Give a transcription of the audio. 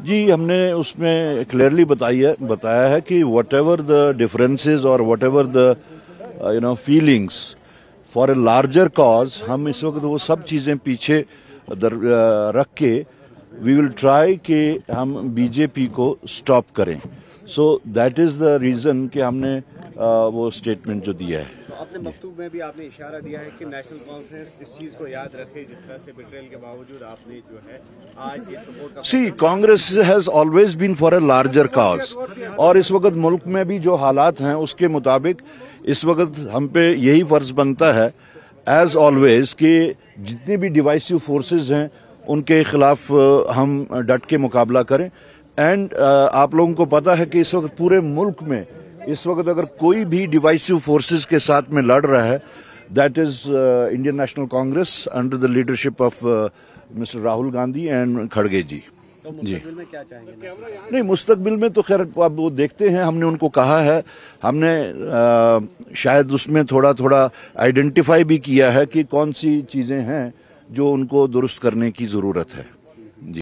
जी, हमने उसमें क्लियरली बताया है कि वट एवर द डिफरेंसेस और what ever the feelings for a larger cause, हम इस वक्त वो सब चीजें पीछे रख के वी विल ट्राई कि हम बीजेपी को स्टॉप करें। So that is the reason कि हमने वो स्टेटमेंट जो दिया है। तो अपने मकतूब में भी आपने इशारा दिया है कि नेशनल कॉन्फ्रेंस इस चीज को याद रखे, जिस तरह से बिट्रेल के बावजूद आपने जो है आज ये सपोर्ट का see Congress has always been for a larger cause, और इस वक्त मुल्क में भी जो हालात हैं उसके मुताबिक इस वक्त हम पे यही फर्ज बनता है एज ऑलवेज कि जितनी भी डिवाइसिव फोर्सेस हैं उनके खिलाफ हम डट के मुकाबला करें। एंड आप लोगों को पता है कि इस वक्त पूरे मुल्क में इस वक्त अगर कोई भी डिवाइसिव फोर्सेस के साथ में लड़ रहा है, that is Indian national Congress under the leadership of mister Rahul Gandhi and खड़गे जी। तो मुस्तकबिल में क्या चाहेंगे? नहीं, मुस्तकबिल में तो खैर अब वो देखते हैं। हमने उनको कहा है, हमने शायद उसमें थोड़ा थोड़ा आइडेंटिफाई भी किया है कि कौन सी चीजें हैं जो उनको दुरुस्त करने की जरूरत है।